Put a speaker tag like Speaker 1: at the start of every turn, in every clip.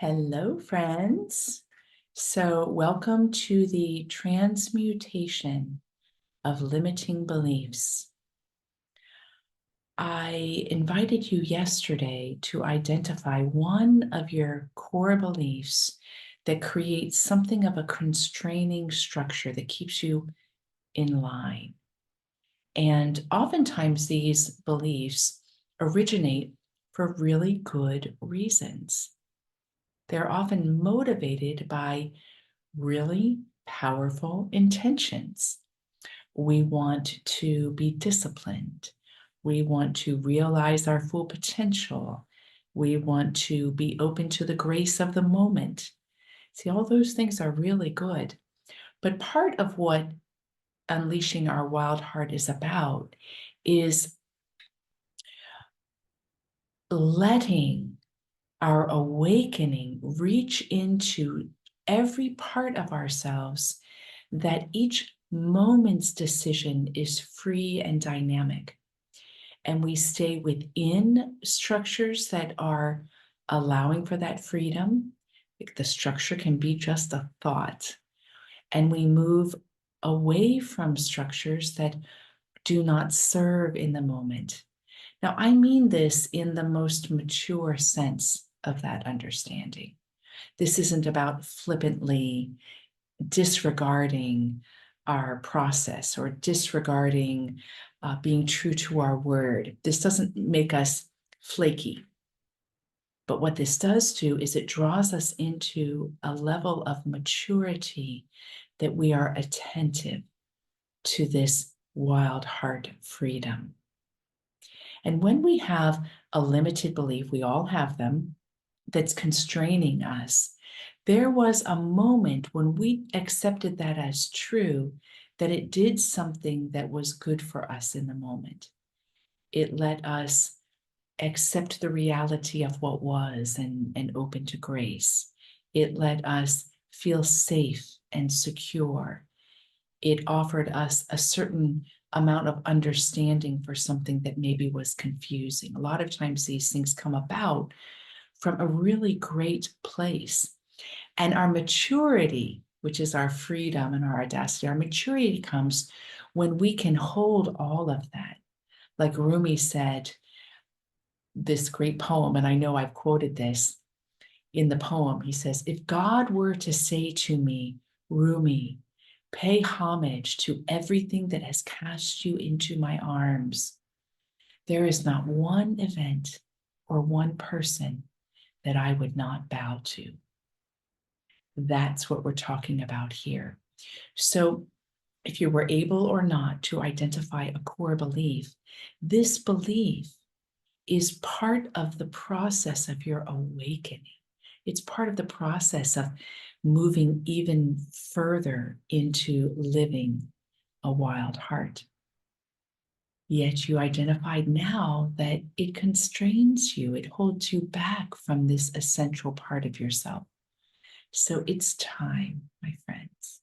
Speaker 1: Hello, friends. So, welcome to the transmutation of limiting beliefs. I invited you yesterday to identify one of your core beliefs that creates something of a constraining structure that keeps you in line. And oftentimes, these beliefs originate for really good reasons. They're often motivated by really powerful intentions. We want to be disciplined. We want to realize our full potential. We want to be open to the grace of the moment. See, all those things are really good. But part of what unleashing our wild heart is about is letting our awakening reach into every part of ourselves, that each moment's decision is free and dynamic. And we stay within structures that are allowing for that freedom. The structure can be just a thought. And we move away from structures that do not serve in the moment. Now, I mean this in the most mature sense of that understanding. This isn't about flippantly disregarding our process or disregarding being true to our word. This doesn't make us flaky. But what this does do is it draws us into a level of maturity that we are attentive to this wild heart freedom. And when we have a limited belief, we all have them, that's constraining us, there was a moment when we accepted that as true, that it did something that was good for us in the moment. It let us accept the reality of what was and open to grace. It let us feel safe and secure. It offered us a certain amount of understanding for something that maybe was confusing. A lot of times these things come about from a really great place. And our maturity, which is our freedom and our audacity, our maturity comes when we can hold all of that. Like Rumi said, this great poem, and I know I've quoted this in the poem. He says, "If God were to say to me, Rumi, pay homage to everything that has cast you into my arms, there is not one event or one person that I would not bow to." That's what we're talking about here. So, if you were able or not to identify a core belief, this belief is part of the process of your awakening. It's part of the process of moving even further into living a wild heart. Yet you identified now that it constrains you, it holds you back from this essential part of yourself. So it's time, my friends.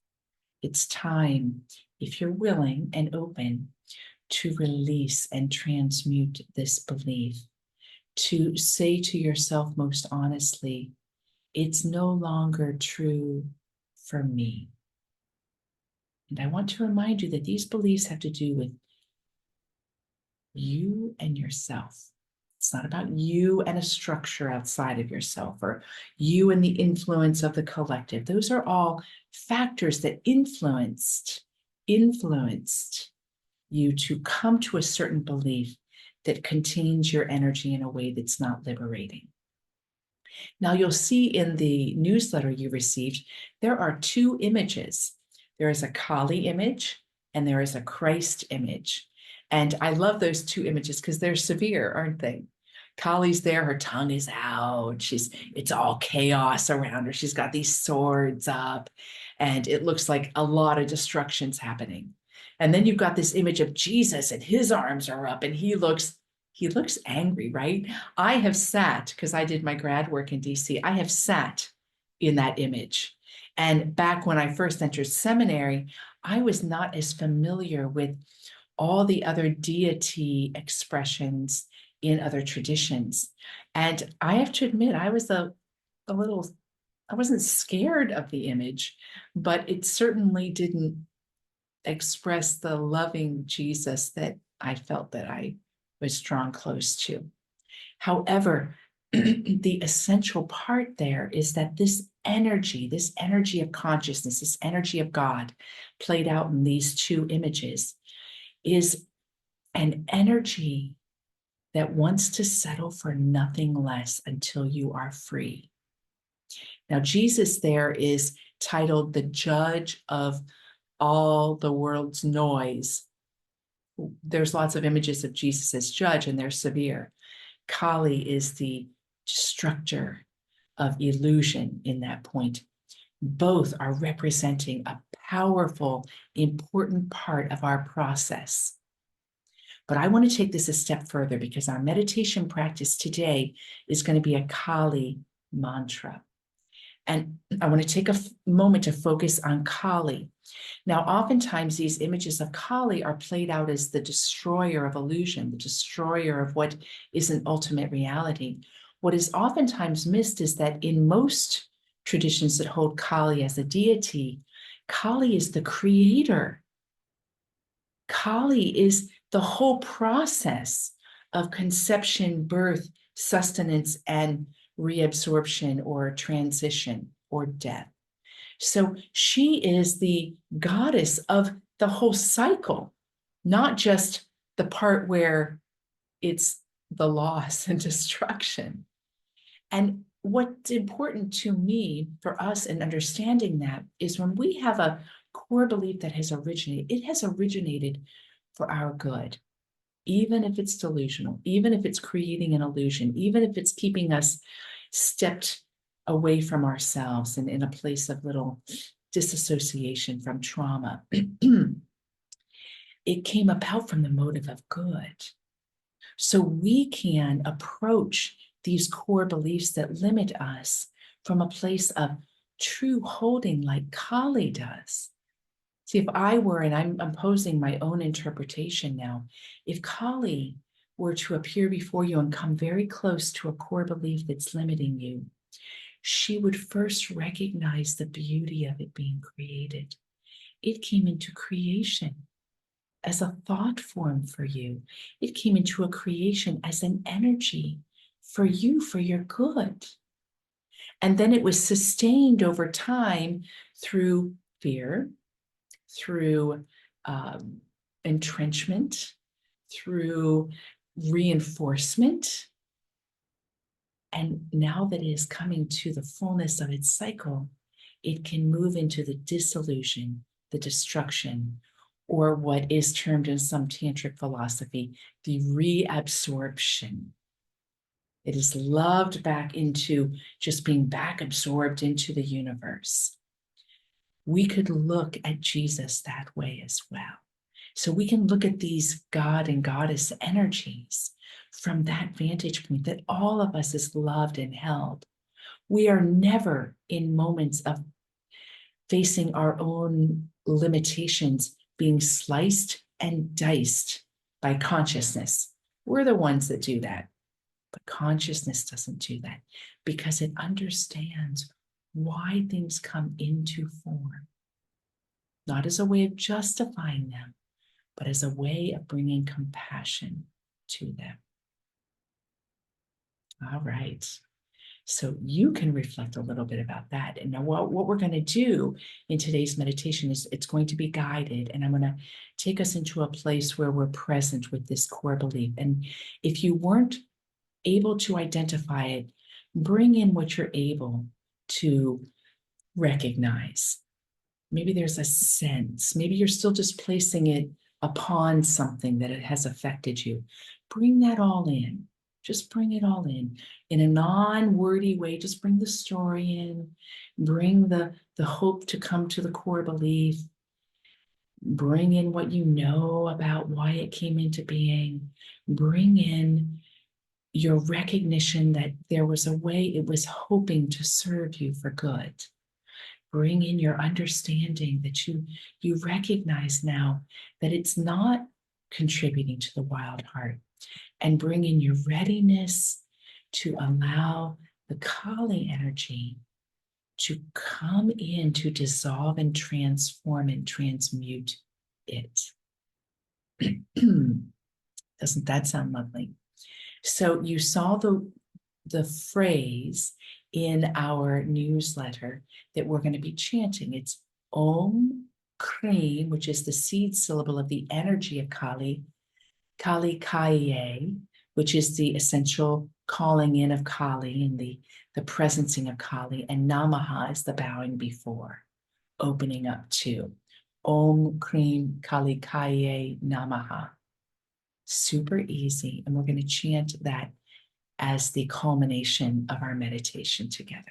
Speaker 1: It's time, if you're willing and open, to release and transmute this belief, to say to yourself most honestly, it's no longer true for me. And I want to remind you that these beliefs have to do with you and yourself. It's not about you and a structure outside of yourself, or you and the influence of the collective. Those are all factors that influenced you to come to a certain belief that contains your energy in a way that's not liberating. Now, you'll see in the newsletter you received, there are two images. There is a Kali image and there is a Christ image. And I love those two images because they're severe, aren't they? Kali's there, her tongue is out. It's all chaos around her. She's got these swords up, and it looks like a lot of destruction's happening. And then you've got this image of Jesus, and his arms are up, and he looks angry, right? I have sat, because I did my grad work in DC, I have sat in that image. And back when I first entered seminary, I was not as familiar with all the other deity expressions in other traditions. And I have to admit, I was a a little, I wasn't scared of the image, but it certainly didn't express the loving Jesus that I felt that I was drawn close to. However, the essential part there is that this energy of consciousness, this energy of God played out in these two images is an energy that wants to settle for nothing less until you are free. Now, Jesus there is titled the judge of all the world's noise. There's lots of images of Jesus as judge, and they're severe. Kali is the destructor of illusion in that point. Both are representing a powerful, important part of our process. But I want to take this a step further because our meditation practice today is going to be a Kali mantra. And I want to take a moment to focus on Kali. Now, oftentimes these images of Kali are played out as the destroyer of illusion, the destroyer of what is an ultimate reality. What is oftentimes missed is that in most traditions that hold Kali as a deity, Kali is the creator. Kali is the whole process of conception, birth, sustenance, and reabsorption or transition or death. So she is the goddess of the whole cycle, not just the part where it's the loss and destruction. And what's important to me for us in understanding that is when we have a core belief that has originated, it has originated for our good, even if it's delusional, even if it's creating an illusion, even if it's keeping us stepped away from ourselves and in a place of little disassociation from trauma. It came about from the motive of good. So we can approach these core beliefs that limit us from a place of true holding like Kali does. See, if I were, and I'm posing my own interpretation now, if Kali were to appear before you and come very close to a core belief that's limiting you, she would first recognize the beauty of it being created. It came into creation as a thought form for you. It came into a creation as an energy for you, for your good. And then it was sustained over time through fear, through entrenchment, through reinforcement. And now that it is coming to the fullness of its cycle, it can move into the dissolution, the destruction, or what is termed in some tantric philosophy, the reabsorption. It is loved back into just being back absorbed into the universe. We could look at Jesus that way as well. So we can look at these God and goddess energies from that vantage point that all of us is loved and held. We are never in moments of facing our own limitations being sliced and diced by consciousness. We're the ones that do that. But consciousness doesn't do that because it understands why things come into form, not as a way of justifying them, but as a way of bringing compassion to them. All right. So you can reflect a little bit about that. And now what we're going to do in today's meditation is it's going to be guided, and I'm going to take us into a place where we're present with this core belief. And if you weren't able to identify it, bring in what you're able to recognize. Maybe there's a sense, maybe you're still just placing it upon something that it has affected you. Bring that all in. Just bring it all in a non-wordy way. Just bring the story in, bring the hope to come to the core belief, bring in what you know about why it came into being, bring in your recognition that there was a way it was hoping to serve you for good. Bring in your understanding that you recognize now that it's not contributing to the wild heart, and bring in your readiness to allow the Kali energy to come in to dissolve and transform and transmute it. Doesn't that sound lovely? So you saw the phrase in our newsletter that we're going to be chanting. It's Om Krim, which is the seed syllable of the energy of Kali, Kali Kaye, which is the essential calling in of Kali and the presencing of Kali, and Namaha is the bowing before, opening up to. Om Krim Kali Kaye Namaha. Super easy, and we're going to chant that as the culmination of our meditation together.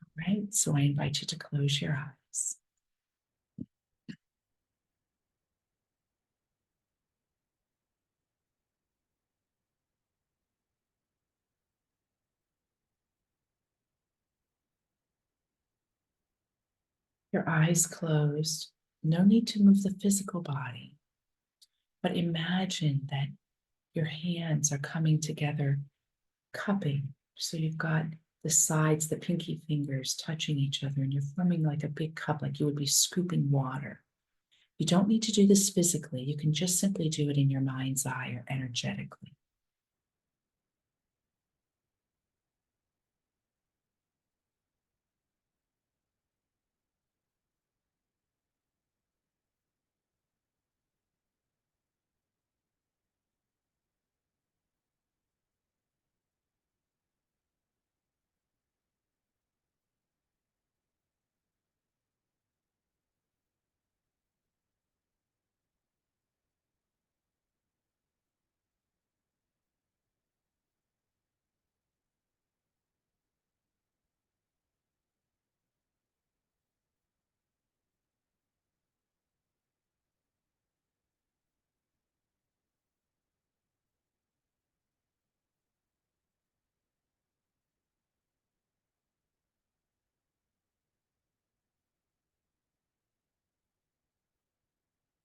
Speaker 1: All right, so I invite you to close your eyes. Your eyes closed. No need to move the physical body, but imagine that your hands are coming together, cupping. So you've got the sides, the pinky fingers touching each other, and you're forming like a big cup, like you would be scooping water. You don't need to do this physically. You can just simply do it in your mind's eye or energetically.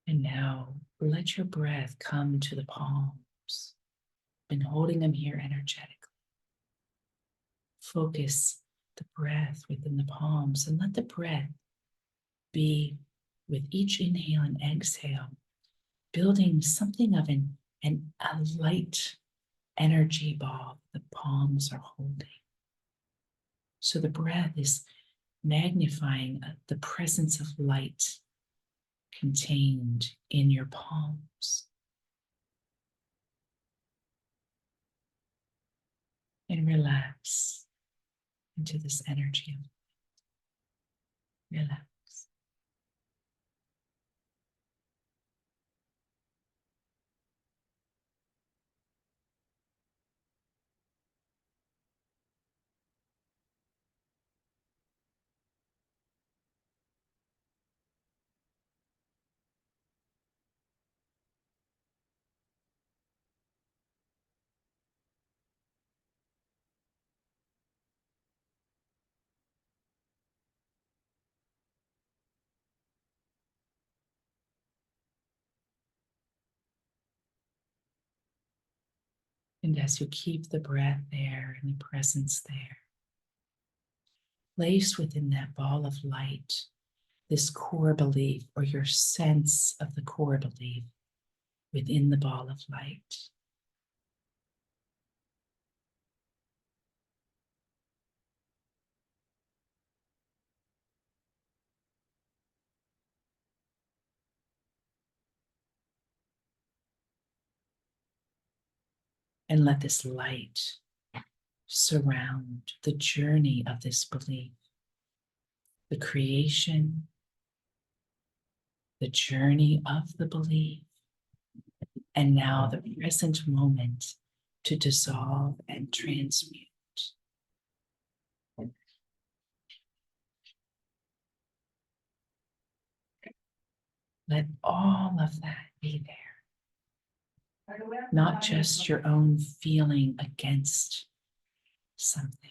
Speaker 1: And now let your breath come to the palms. Been holding them here energetically. Focus the breath within the palms and let the breath be with each inhale and exhale, building something of a light energy ball the palms are holding. So the breath is magnifying the presence of light contained in your palms. And relax into this energy. Relax. And as you keep the breath there and the presence there, place within that ball of light this core belief or your sense of the core belief within the ball of light. And let this light surround the journey of this belief, the creation, the journey of the belief, and now the present moment to dissolve and transmute. Let all of that be there, not just your own feeling against something.